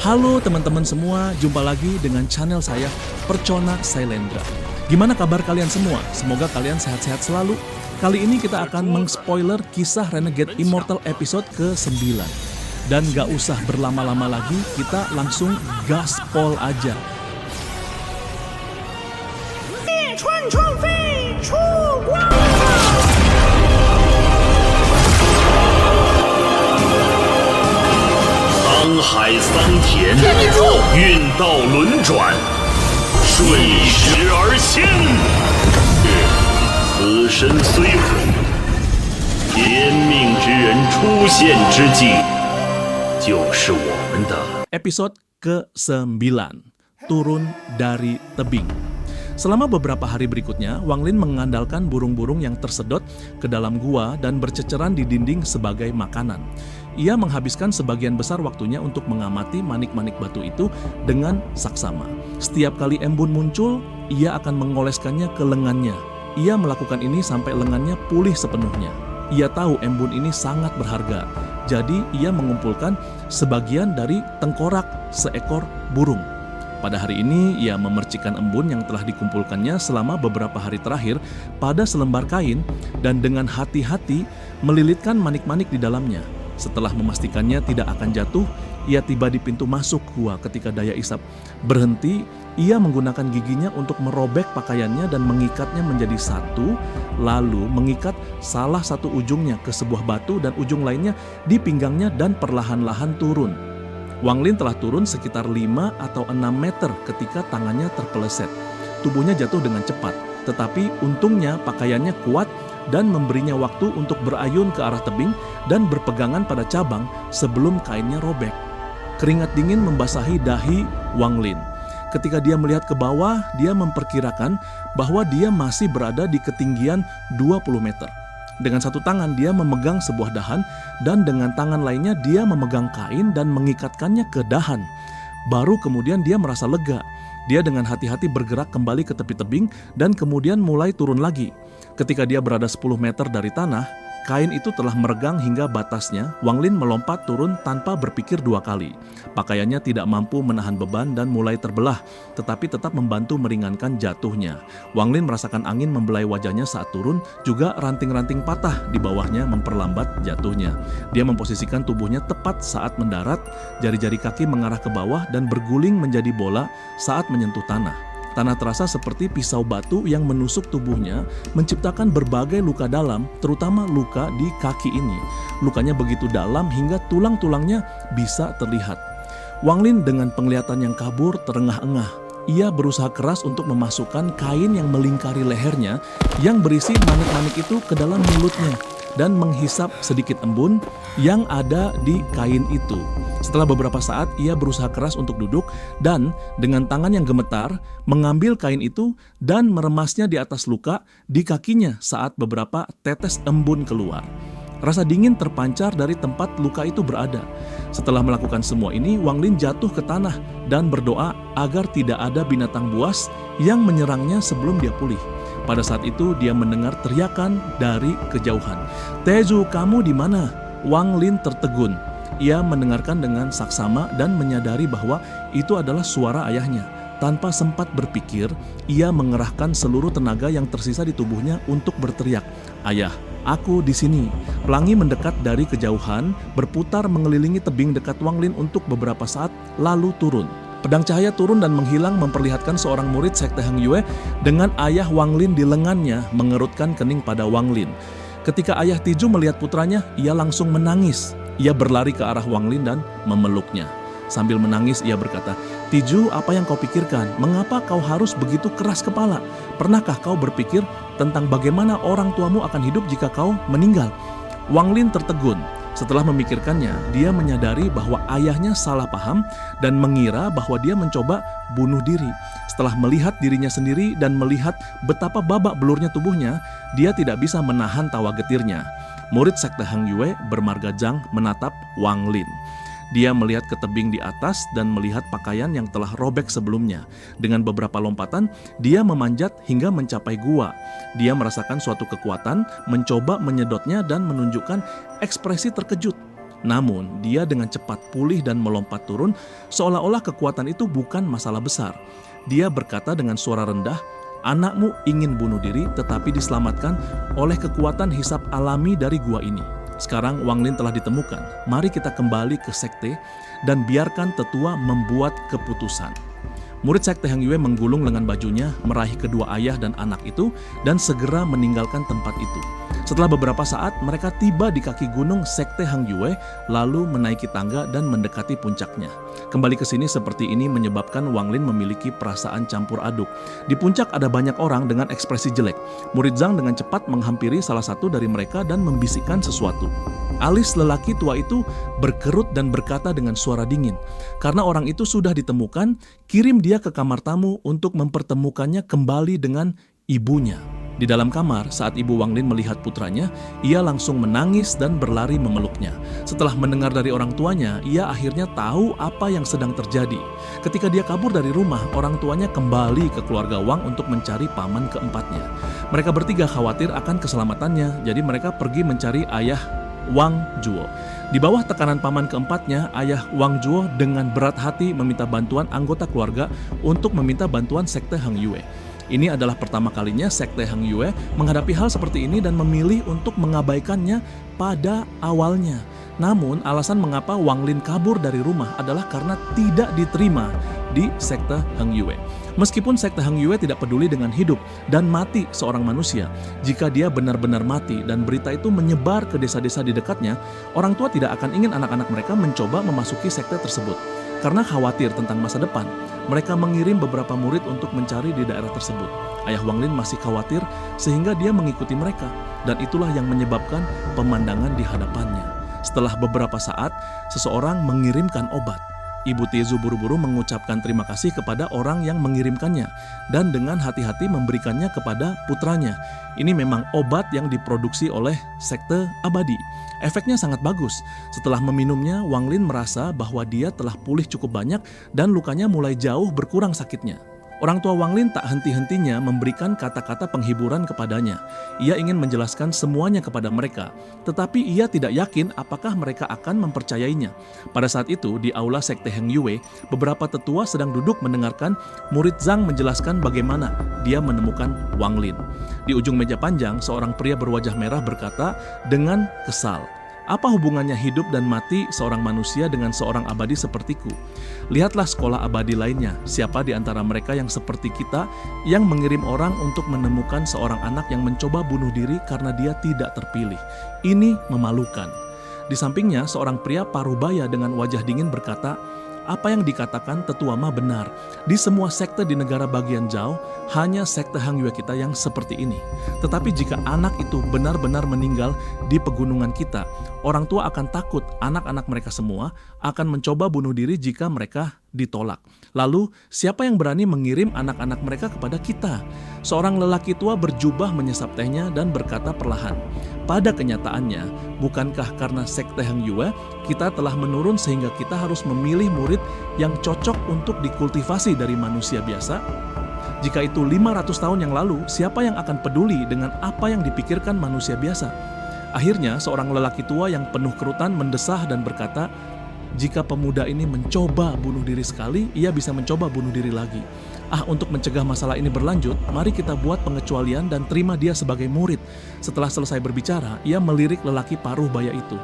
Halo teman-teman semua, jumpa lagi dengan channel saya, Percona Sailendra. Gimana kabar kalian semua? Semoga kalian sehat-sehat selalu. Kali ini kita akan meng-spoiler kisah Renegade Immortal episode ke-9. Dan gak usah berlama-lama lagi, kita langsung gaspol aja.海桑田，运道轮转，顺时而仙。此身虽毁，天命之人出现之际，就是我们的。Episode ke-9, Turun dari Tebing. Selama beberapa hari berikutnya, Wang Lin mengandalkan burung-burung yang tersedot ke dalam gua dan berceceran di dinding sebagai makanan. Ia menghabiskan sebagian besar waktunya untuk mengamati manik-manik batu itu dengan saksama. Setiap kali embun muncul, ia akan mengoleskannya ke lengannya. Ia melakukan ini sampai lengannya pulih sepenuhnya. Ia tahu embun ini sangat berharga, jadi ia mengumpulkan sebagian dari tengkorak seekor burung. Pada hari ini, ia memercikan embun yang telah dikumpulkannya selama beberapa hari terakhir pada selembar kain dan dengan hati-hati melilitkan manik-manik di dalamnya. Setelah memastikannya tidak akan jatuh, ia tiba di pintu masuk gua ketika daya isap berhenti. Ia menggunakan giginya untuk merobek pakaiannya dan mengikatnya menjadi satu, lalu mengikat salah satu ujungnya ke sebuah batu dan ujung lainnya di pinggangnya dan perlahan-lahan turun. Wang Lin telah turun sekitar 5 atau 6 meter ketika tangannya terpeleset. Tubuhnya jatuh dengan cepat, tetapi untungnya pakaiannya kuat dan memberinya waktu untuk berayun ke arah tebing dan berpegangan pada cabang sebelum kainnya robek. Keringat dingin membasahi dahi Wang Lin. Ketika dia melihat ke bawah, dia memperkirakan bahwa dia masih berada di ketinggian 20 meter. Dengan satu tangan dia memegang sebuah dahan dan dengan tangan lainnya dia memegang kain dan mengikatkannya ke dahan. Baru kemudian dia merasa lega. Dia dengan hati-hati bergerak kembali ke tepi tebing dan kemudian mulai turun lagi. Ketika dia berada 10 meter dari tanah, kain itu telah meregang hingga batasnya. Wang Lin melompat turun tanpa berpikir dua kali. Pakaiannya tidak mampu menahan beban dan mulai terbelah, tetapi tetap membantu meringankan jatuhnya. Wang Lin merasakan angin membelai wajahnya saat turun, juga ranting-ranting patah di bawahnya memperlambat jatuhnya. Dia memposisikan tubuhnya tepat saat mendarat, jari-jari kaki mengarah ke bawah dan berguling menjadi bola saat menyentuh tanah. Tanah terasa seperti pisau batu yang menusuk tubuhnya, menciptakan berbagai luka dalam, terutama luka di kaki ini. Lukanya begitu dalam hingga tulang-tulangnya bisa terlihat. Wang Lin dengan penglihatan yang kabur terengah-engah. Ia berusaha keras untuk memasukkan kain yang melingkari lehernya yang berisi manik-manik itu ke dalam mulutnya dan menghisap sedikit embun yang ada di kain itu. Setelah beberapa saat, ia berusaha keras untuk duduk dan dengan tangan yang gemetar mengambil kain itu dan meremasnya di atas luka di kakinya saat beberapa tetes embun keluar. Rasa dingin terpancar dari tempat luka itu berada. Setelah melakukan semua ini, Wang Lin jatuh ke tanah dan berdoa agar tidak ada binatang buas yang menyerangnya sebelum dia pulih. Pada saat itu, dia mendengar teriakan dari kejauhan. "Teju, kamu di mana?" Wang Lin tertegun. Ia mendengarkan dengan saksama dan menyadari bahwa itu adalah suara ayahnya. Tanpa sempat berpikir, ia mengerahkan seluruh tenaga yang tersisa di tubuhnya untuk berteriak, "Ayah, aku di sini." Pelangi mendekat dari kejauhan, berputar mengelilingi tebing dekat Wang Lin untuk beberapa saat, lalu turun. Pedang cahaya turun dan menghilang memperlihatkan seorang murid Sekte Heng Yue dengan ayah Wang Lin di lengannya mengerutkan kening pada Wang Lin. Ketika ayah Tiju melihat putranya, ia langsung menangis. Ia berlari ke arah Wang Lin dan memeluknya. Sambil menangis ia berkata, "Tiju, apa yang kau pikirkan? Mengapa kau harus begitu keras kepala? Pernahkah kau berpikir tentang bagaimana orang tuamu akan hidup jika kau meninggal?" Wang Lin tertegun. Setelah memikirkannya, dia menyadari bahwa ayahnya salah paham dan mengira bahwa dia mencoba bunuh diri. Setelah melihat dirinya sendiri dan melihat betapa babak belurnya tubuhnya, dia tidak bisa menahan tawa getirnya. Murid Sekte Heng Yue bermarga Zhang menatap Wang Lin. Dia melihat ke tebing di atas dan melihat pakaian yang telah robek sebelumnya. Dengan beberapa lompatan, dia memanjat hingga mencapai gua. Dia merasakan suatu kekuatan, mencoba menyedotnya dan menunjukkan ekspresi terkejut. Namun, dia dengan cepat pulih dan melompat turun, seolah-olah kekuatan itu bukan masalah besar. Dia berkata dengan suara rendah, "Anakmu ingin bunuh diri tetapi diselamatkan oleh kekuatan hisap alami dari gua ini. Sekarang Wang Lin telah ditemukan. Mari kita kembali ke sekte dan biarkan tetua membuat keputusan." Murid sekte Hang Yue menggulung lengan bajunya, meraih kedua ayah dan anak itu, dan segera meninggalkan tempat itu. Setelah beberapa saat, mereka tiba di kaki gunung sekte Hang Yue, lalu menaiki tangga dan mendekati puncaknya. Kembali ke sini seperti ini menyebabkan Wang Lin memiliki perasaan campur aduk. Di puncak ada banyak orang dengan ekspresi jelek. Murid Zhang dengan cepat menghampiri salah satu dari mereka dan membisikkan sesuatu. Alis lelaki tua itu berkerut dan berkata dengan suara dingin, "Karena orang itu sudah ditemukan, kirim dia ke kamar tamu untuk mempertemukannya kembali dengan ibunya." Di dalam kamar, saat ibu Wang Lin melihat putranya, ia langsung menangis dan berlari memeluknya. Setelah mendengar dari orang tuanya, ia akhirnya tahu apa yang sedang terjadi. Ketika dia kabur dari rumah, orang tuanya kembali ke keluarga Wang untuk mencari paman keempatnya. Mereka bertiga khawatir akan keselamatannya, jadi mereka pergi mencari ayah Wang Zhuo. Di bawah tekanan paman keempatnya, ayah Wang Zhuo dengan berat hati meminta bantuan anggota keluarga untuk meminta bantuan sekte Hang Yue. Ini adalah pertama kalinya sekte Hang Yue menghadapi hal seperti ini dan memilih untuk mengabaikannya pada awalnya. Namun, alasan mengapa Wang Lin kabur dari rumah adalah karena tidak diterima di sekte Hang Yue. Meskipun sekte Hang Yue tidak peduli dengan hidup dan mati seorang manusia, jika dia benar-benar mati dan berita itu menyebar ke desa-desa di dekatnya, orang tua tidak akan ingin anak-anak mereka mencoba memasuki sekte tersebut. Karena khawatir tentang masa depan, mereka mengirim beberapa murid untuk mencari di daerah tersebut. Ayah Wang Lin masih khawatir sehingga dia mengikuti mereka, dan itulah yang menyebabkan pemandangan di hadapannya. Setelah beberapa saat, seseorang mengirimkan obat. Ibu Tiezu buru-buru mengucapkan terima kasih kepada orang yang mengirimkannya dan dengan hati-hati memberikannya kepada putranya. Ini memang obat yang diproduksi oleh sekte abadi. Efeknya sangat bagus. Setelah meminumnya, Wang Lin merasa bahwa dia telah pulih cukup banyak dan lukanya mulai jauh berkurang sakitnya. Orang tua Wang Lin tak henti-hentinya memberikan kata-kata penghiburan kepadanya. Ia ingin menjelaskan semuanya kepada mereka, tetapi ia tidak yakin apakah mereka akan mempercayainya. Pada saat itu, di aula sekte Hang Yue, beberapa tetua sedang duduk mendengarkan murid Zhang menjelaskan bagaimana dia menemukan Wang Lin. Di ujung meja panjang, seorang pria berwajah merah berkata dengan kesal, "Apa hubungannya hidup dan mati seorang manusia dengan seorang abadi sepertiku? Lihatlah sekolah abadi lainnya, siapa di antara mereka yang seperti kita yang mengirim orang untuk menemukan seorang anak yang mencoba bunuh diri karena dia tidak terpilih. Ini memalukan." Di sampingnya, seorang pria parubaya dengan wajah dingin berkata, "Apa yang dikatakan Tetua Ma benar. Di semua sekte di negara bagian jauh, hanya sekte Hang Yue kita yang seperti ini. Tetapi jika anak itu benar-benar meninggal di pegunungan kita, orang tua akan takut anak-anak mereka semua akan mencoba bunuh diri jika mereka ditolak. Lalu, siapa yang berani mengirim anak-anak mereka kepada kita?" Seorang lelaki tua berjubah menyesap tehnya dan berkata perlahan, "Pada kenyataannya, bukankah karena sekte Hang Yue, kita telah menurun sehingga kita harus memilih murid yang cocok untuk dikultivasi dari manusia biasa? Jika itu 500 tahun yang lalu, siapa yang akan peduli dengan apa yang dipikirkan manusia biasa?" Akhirnya, seorang lelaki tua yang penuh kerutan mendesah dan berkata, "Jika pemuda ini mencoba bunuh diri sekali, ia bisa mencoba bunuh diri lagi. Untuk mencegah masalah ini berlanjut, mari kita buat pengecualian dan terima dia sebagai murid." Setelah selesai berbicara, ia melirik lelaki paruh baya itu.